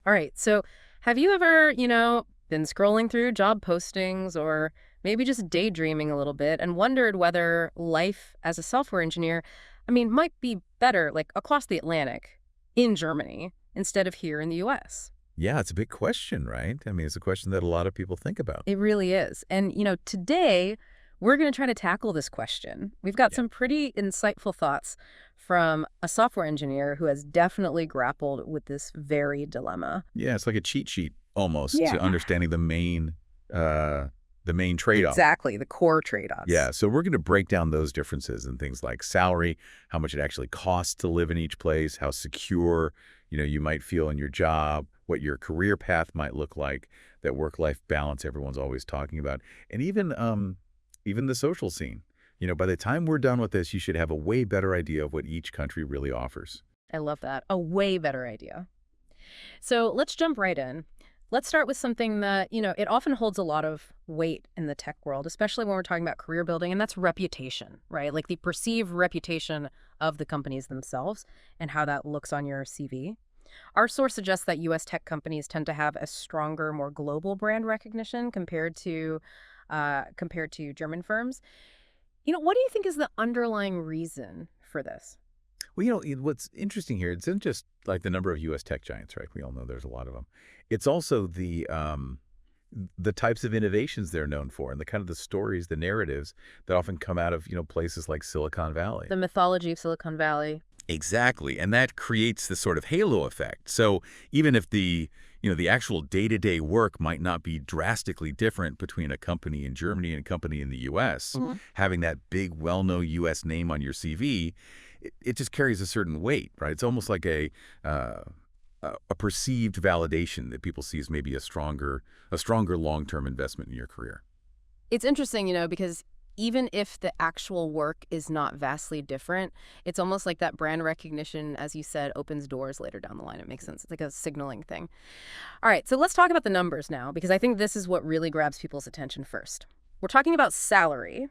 All right. So have you ever, been scrolling through job postings or maybe just daydreaming a little bit and wondered whether life as a software engineer, might be better like across the Atlantic in Germany instead of here in the US? Yeah, it's a big question, right? I mean, it's a question that a lot of people think about. It really is. And, today we're going to try to tackle this question. We've got Yeah. some pretty insightful thoughts from a software engineer who has definitely grappled with this very dilemma. Yeah, it's like a cheat sheet almost Yeah. to understanding the main trade-off. Exactly, the core trade-offs. Yeah, so we're going to break down those differences in things like salary, how much it actually costs to live in each place, how secure, you might feel in your job, what your career path might look like, that work-life balance everyone's always talking about, and even the social scene. By the time we're done with this, you should have a way better idea of what each country really offers. I love that. A way better idea. So let's jump right in. Let's start with something that, it often holds a lot of weight in the tech world, especially when we're talking about career building, and that's reputation, right? Like the perceived reputation of the companies themselves and how that looks on your CV. Our source suggests that U.S. tech companies tend to have a stronger, more global brand recognition compared to German firms. What do you think is the underlying reason for this? Well, what's interesting here, it's not just like the number of U.S. tech giants, right? We all know there's a lot of them. It's also the types of innovations they're known for and the kind of the stories, the narratives that often come out of, places like Silicon Valley. The mythology of Silicon Valley. Exactly. And that creates this sort of halo effect. So even if the actual day-to-day work might not be drastically different between a company in Germany and a company in the U.S., having that big, well-known U.S. name on your CV, it just carries a certain weight, right? It's almost like a perceived validation that people see as maybe a stronger long-term investment in your career. It's interesting, because even if the actual work is not vastly different, it's almost like that brand recognition, as you said, opens doors later down the line. It makes sense. It's like a signaling thing. All right, so let's talk about the numbers now, because I think this is what really grabs people's attention first. We're talking about salary.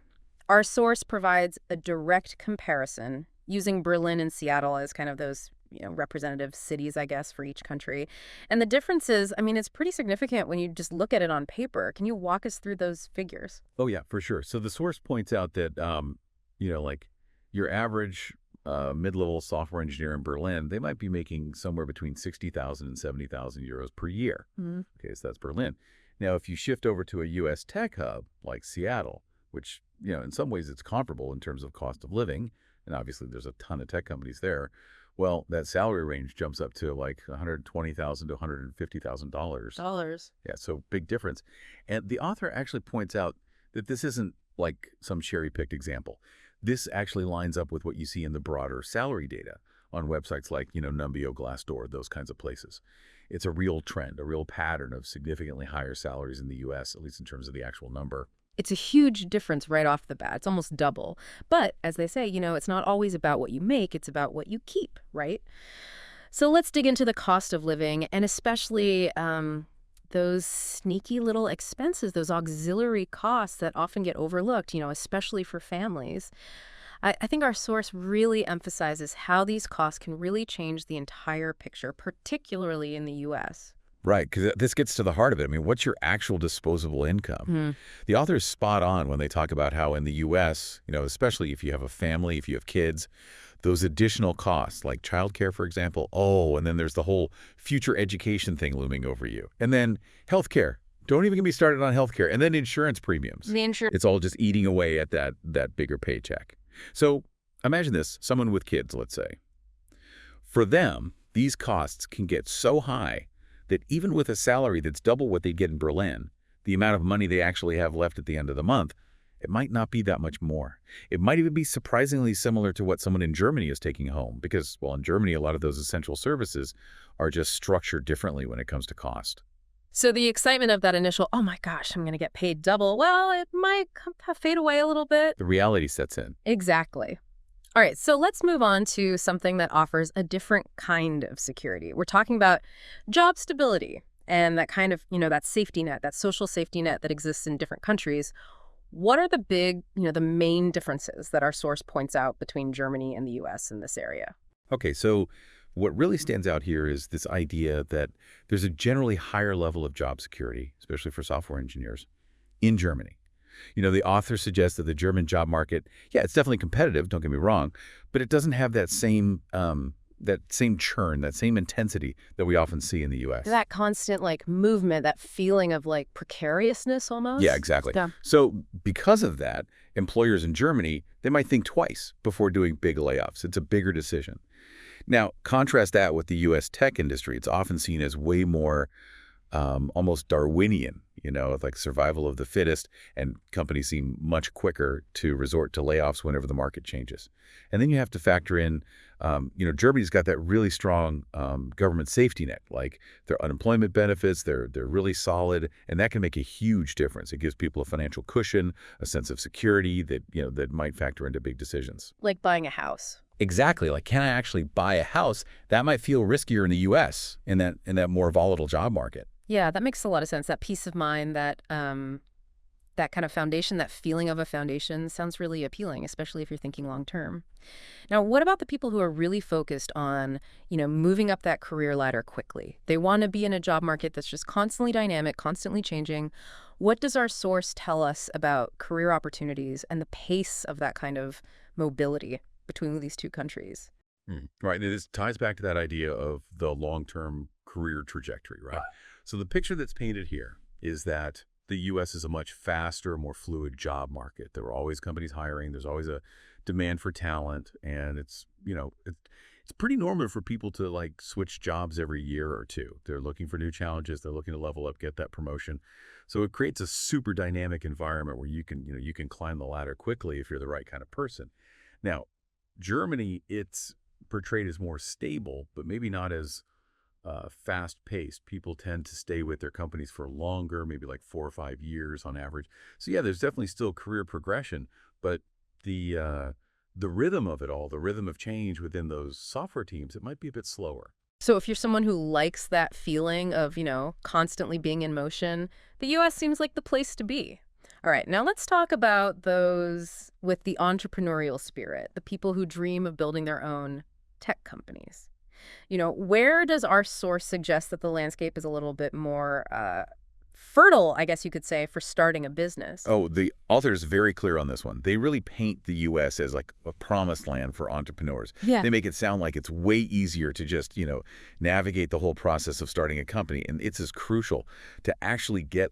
Our source provides a direct comparison using Berlin and Seattle as kind of those representative cities, I guess, for each country. And the difference is, it's pretty significant when you just look at it on paper. Can you walk us through those figures? Oh, yeah, for sure. So the source points out that, like your average mid-level software engineer in Berlin, they might be making somewhere between 60,000 and 70,000 euros per year. Mhm. Okay, so that's Berlin. Now, if you shift over to a U.S. tech hub like Seattle, which, in some ways it's comparable in terms of cost of living, and obviously there's a ton of tech companies there, well, that salary range jumps up to like $120,000 to $150,000. Dollars. Yeah, so big difference. And the author actually points out that this isn't like some cherry-picked example. This actually lines up with what you see in the broader salary data on websites like, Numbeo, Glassdoor, those kinds of places. It's a real trend, a real pattern of significantly higher salaries in the U.S., at least in terms of the actual number. It's a huge difference right off the bat. It's almost double. But as they say, it's not always about what you make, it's about what you keep, right? So let's dig into the cost of living and especially those sneaky little expenses, those auxiliary costs that often get overlooked, especially for families. I think our source really emphasizes how these costs can really change the entire picture, particularly in the U.S. Right, because this gets to the heart of it. I mean, what's your actual disposable income? The author is spot on when they talk about how in the U.S., especially if you have a family, if you have kids, those additional costs, like childcare, for example, and then there's the whole future education thing looming over you. And then healthcare. Don't even get me started on healthcare. And then insurance premiums. The insurance. It's all just eating away at that bigger paycheck. So imagine this, someone with kids, let's say. For them, these costs can get so high that even with a salary that's double what they get in Berlin, the amount of money they actually have left at the end of the month, it might not be that much more. It might even be surprisingly similar to what someone in Germany is taking home because, well, in Germany, a lot of those essential services are just structured differently when it comes to cost. So the excitement of that initial, oh my gosh, I'm going to get paid double, well, it might fade away a little bit. The reality sets in. Exactly. All right, so let's move on to something that offers a different kind of security. We're talking about job stability and that kind of, that safety net, that social safety net that exists in different countries. What are the big, the main differences that our source points out between Germany and the U.S. in this area? Okay, so What really stands out here is this idea that there's a generally higher level of job security, especially for software engineers, in Germany. The author suggests that the German job market, yeah, it's definitely competitive, don't get me wrong, but it doesn't have that same churn, that same intensity that we often see in the U.S. That constant, like, movement, that feeling of, like, precariousness almost? Yeah, exactly. Yeah. So because of that, employers in Germany, they might think twice before doing big layoffs. It's a bigger decision. Now, contrast that with the U.S. tech industry. It's often seen as way more almost Darwinian, like survival of the fittest, and companies seem much quicker to resort to layoffs whenever the market changes. And then you have to factor in, Germany's got that really strong government safety net, like their unemployment benefits, they're really solid, and that can make a huge difference. It gives people a financial cushion, a sense of security that might factor into big decisions. Like buying a house. Exactly. Like, can I actually buy a house? That might feel riskier in the U.S. in that more volatile job market. Yeah, that makes a lot of sense. That peace of mind, that that kind of foundation, that feeling of a foundation sounds really appealing, especially if you're thinking long term. Now, what about the people who are really focused on, moving up that career ladder quickly? They want to be in a job market that's just constantly dynamic, constantly changing. What does our source tell us about career opportunities and the pace of that kind of mobility between these two countries? Right. And this ties back to that idea of the long-term career trajectory, right? So the picture that's painted here is that the U.S. is a much faster, more fluid job market. There are always companies hiring. There's always a demand for talent. And it's pretty normal for people to like switch jobs every year or two. They're looking for new challenges. They're looking to level up, get that promotion. So it creates a super dynamic environment where you can climb the ladder quickly if you're the right kind of person. Now, Germany, it's portrayed as more stable, but maybe not as fast-paced. People tend to stay with their companies for longer, maybe like 4 or 5 years on average. So yeah, there's definitely still career progression, but the rhythm of it all, the rhythm of change within those software teams, it might be a bit slower. So if you're someone who likes that feeling of, constantly being in motion, the U.S. seems like the place to be. All right, now let's talk about those with the entrepreneurial spirit, the people who dream of building their own tech companies. Where does our source suggest that the landscape is a little bit more fertile, I guess you could say, for starting a business? Oh, the author is very clear on this one. They really paint the U.S. as like a promised land for entrepreneurs. Yeah. They make it sound like it's way easier to just, navigate the whole process of starting a company. And it's as crucial to actually get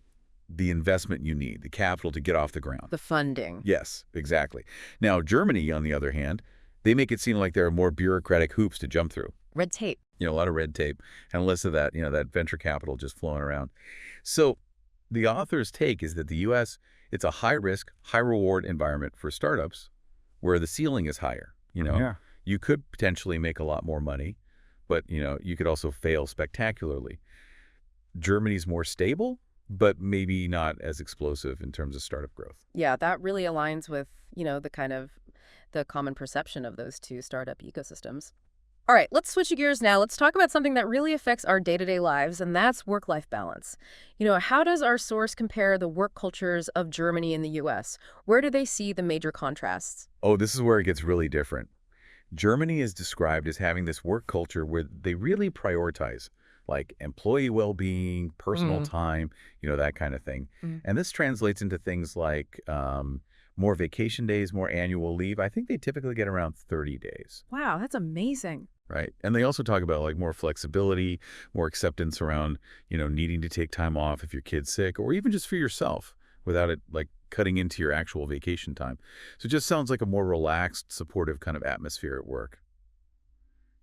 the investment you need, the capital to get off the ground. The funding. Yes, exactly. Now, Germany, on the other hand, they make it seem like there are more bureaucratic hoops to jump through. Red tape. A lot of red tape and less of that, that venture capital just flowing around. So the author's take is that the U.S., it's a high-risk, high-reward environment for startups where the ceiling is higher. Yeah. You could potentially make a lot more money, but, you could also fail spectacularly. Germany's more stable, but maybe not as explosive in terms of startup growth. Yeah, that really aligns with, the common perception of those two startup ecosystems. All right, let's switch gears now. Let's talk about something that really affects our day-to-day lives, and that's work-life balance. How does our source compare the work cultures of Germany and the U.S.? Where do they see the major contrasts? Oh, this is where it gets really different. Germany is described as having this work culture where they really prioritize like employee well-being, personal time, that kind of thing. And this translates into things like more vacation days, more annual leave. I think they typically get around 30 days. Wow, that's amazing. Right. And they also talk about like more flexibility, more acceptance around, needing to take time off if your kid's sick or even just for yourself without it like cutting into your actual vacation time. So it just sounds like a more relaxed, supportive kind of atmosphere at work.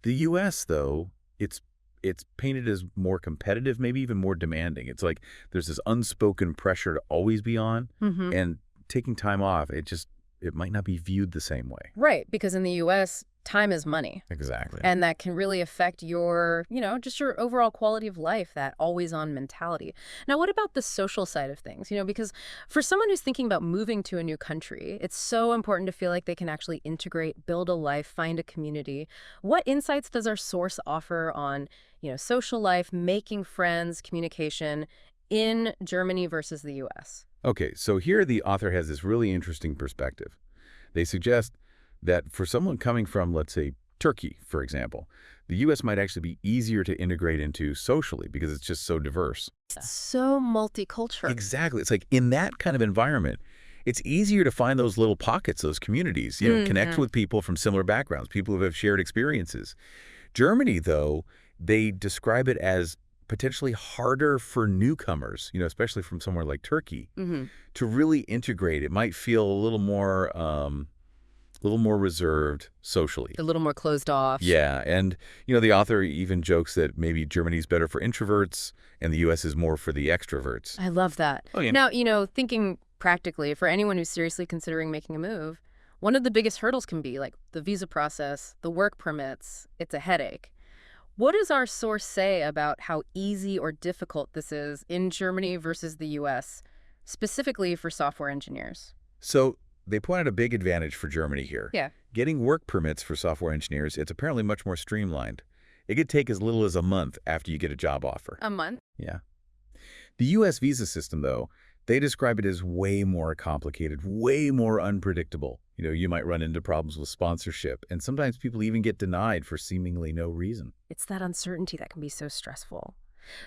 The U.S., though, it's painted as more competitive, maybe even more demanding. It's like there's this unspoken pressure to always be on, and taking time off, it might not be viewed the same way. Right, because in the U.S., time is money. Exactly. And that can really affect your, just your overall quality of life, that always-on mentality. Now, what about the social side of things? Because for someone who's thinking about moving to a new country, it's so important to feel like they can actually integrate, build a life, find a community. What insights does our source offer on, social life, making friends, communication in Germany versus the U.S.? Okay, so here the author has this really interesting perspective. They suggest that for someone coming from, let's say, Turkey, for example, the U.S. might actually be easier to integrate into socially because it's just so diverse. So multicultural. Exactly. It's like in that kind of environment, it's easier to find those little pockets, those communities, connect with people from similar backgrounds, people who have shared experiences. Germany, though, they describe it as potentially harder for newcomers, especially from somewhere like Turkey, to really integrate. It might feel a little more reserved socially. A little more closed off. Yeah, and the author even jokes that maybe Germany's better for introverts and the U.S. is more for the extroverts. I love that. Oh, yeah. Now, thinking practically, for anyone who's seriously considering making a move, one of the biggest hurdles can be like the visa process, the work permits. It's a headache. What does our source say about how easy or difficult this is in Germany versus the U.S., specifically for software engineers? So they point out a big advantage for Germany here. Yeah. Getting work permits for software engineers, it's apparently much more streamlined. It could take as little as a month after you get a job offer. A month? Yeah. The U.S. visa system, though, they describe it as way more complicated, way more unpredictable. You might run into problems with sponsorship, and sometimes people even get denied for seemingly no reason. It's that uncertainty that can be so stressful.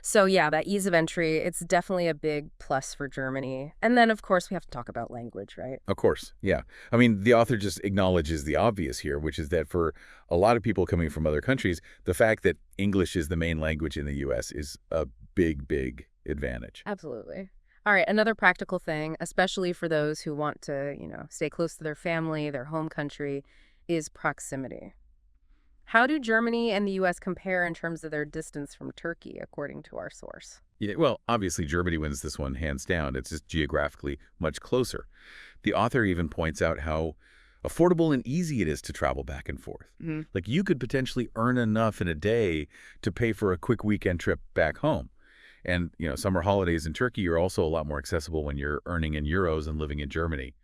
So yeah, that ease of entry, it's definitely a big plus for Germany. And then, of course, we have to talk about language, right? Of course, yeah. I mean, the author just acknowledges the obvious here, which is that for a lot of people coming from other countries, the fact that English is the main language in the U.S. is a big, big advantage. Absolutely. All right, another practical thing, especially for those who want to, stay close to their family, their home country, is proximity. How do Germany and the U.S. compare in terms of their distance from Turkey, according to our source? Yeah, well, obviously, Germany wins this one hands down. It's just geographically much closer. The author even points out how affordable and easy it is to travel back and forth. Like you could potentially earn enough in a day to pay for a quick weekend trip back home. And, summer holidays in Turkey are also a lot more accessible when you're earning in euros and living in Germany.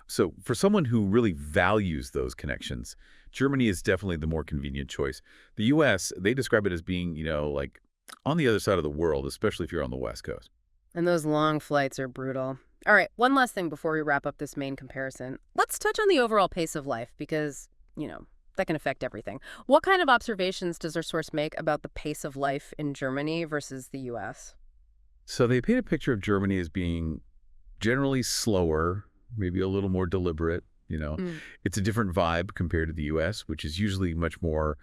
So for someone who really values those connections, Germany is definitely the more convenient choice. The U.S., they describe it as being, like on the other side of the world, especially if you're on the West Coast. And those long flights are brutal. All right, one last thing before we wrap up this main comparison. Let's touch on the overall pace of life because, that can affect everything. What kind of observations does our source make about the pace of life in Germany versus the U.S.? So they paint a picture of Germany as being generally slower, maybe a little more deliberate. It's a different vibe compared to the U.S., which is usually much more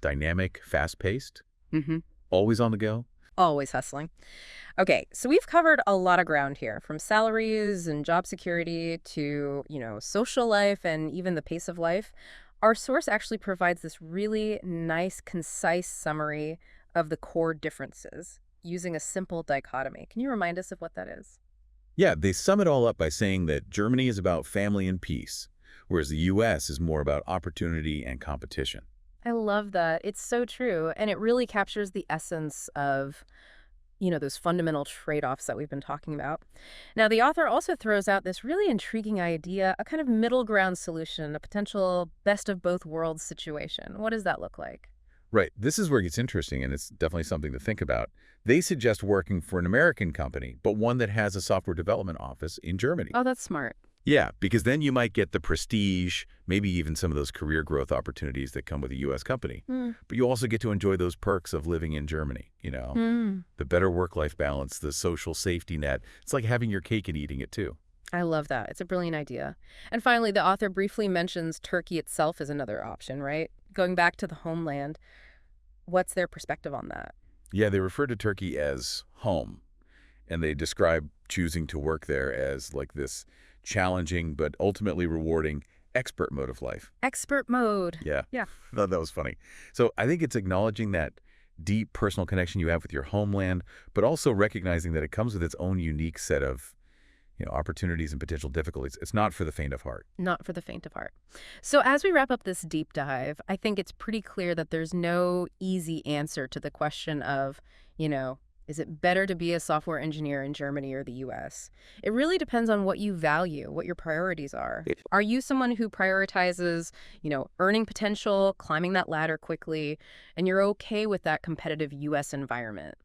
dynamic, fast-paced, always on the go. Always hustling. Okay, so we've covered a lot of ground here, from salaries and job security to, social life and even the pace of life. Our source actually provides this really nice, concise summary of the core differences using a simple dichotomy. Can you remind us of what that is? Yeah, they sum it all up by saying that Germany is about family and peace, whereas the U.S. is more about opportunity and competition. I love that. It's so true. And it really captures the essence of, those fundamental trade-offs that we've been talking about. Now, the author also throws out this really intriguing idea, a kind of middle ground solution, a potential best of both worlds situation. What does that look like? Right. This is where it gets interesting, and it's definitely something to think about. They suggest working for an American company, but one that has a software development office in Germany. Oh, that's smart. Yeah, because then you might get the prestige, maybe even some of those career growth opportunities that come with a U.S. company. But you also get to enjoy those perks of living in Germany, the better work-life balance, the social safety net. It's like having your cake and eating it, too. I love that. It's a brilliant idea. And finally, the author briefly mentions Turkey itself as another option, right? Going back to the homeland, what's their perspective on that? Yeah, they refer to Turkey as home, and they describe choosing to work there as like this challenging but ultimately rewarding expert mode of life. Expert mode. Yeah. Yeah. I thought that was funny. So I think it's acknowledging that deep personal connection you have with your homeland, but also recognizing that it comes with its own unique set of opportunities and potential difficulties. It's not for the faint of heart. Not for the faint of heart. So as we wrap up this deep dive, I think it's pretty clear that there's no easy answer to the question of, is it better to be a software engineer in Germany or the U.S.? It really depends on what you value, what your priorities are. Are you someone who prioritizes, earning potential, climbing that ladder quickly, and you're okay with that competitive U.S. environment?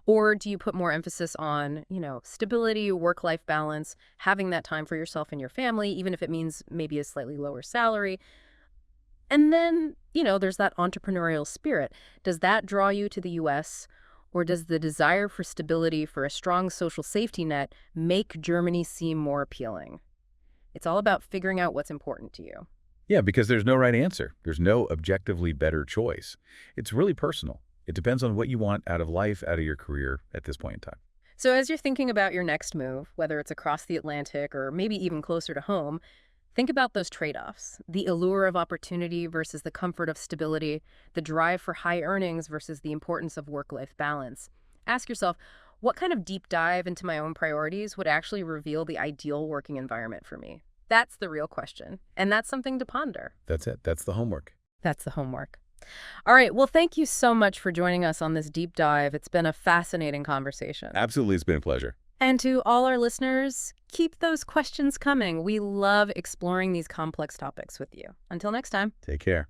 Or do you put more emphasis on, stability, work-life balance, having that time for yourself and your family, even if it means maybe a slightly lower salary? And then there's that entrepreneurial spirit. Does that draw you to the U.S., or does the desire for stability, for a strong social safety net, make Germany seem more appealing? It's all about figuring out what's important to you. Yeah, because there's no right answer. There's no objectively better choice. It's really personal. It depends on what you want out of life, out of your career at this point in time. So as you're thinking about your next move, whether it's across the Atlantic or maybe even closer to home, think about those trade-offs, the allure of opportunity versus the comfort of stability, the drive for high earnings versus the importance of work-life balance. Ask yourself, what kind of deep dive into my own priorities would actually reveal the ideal working environment for me? That's the real question, and that's something to ponder. That's it. That's the homework. That's the homework. All right, well, thank you so much for joining us on this deep dive. It's been a fascinating conversation. Absolutely, it's been a pleasure. And to all our listeners, keep those questions coming. We love exploring these complex topics with you. Until next time. Take care.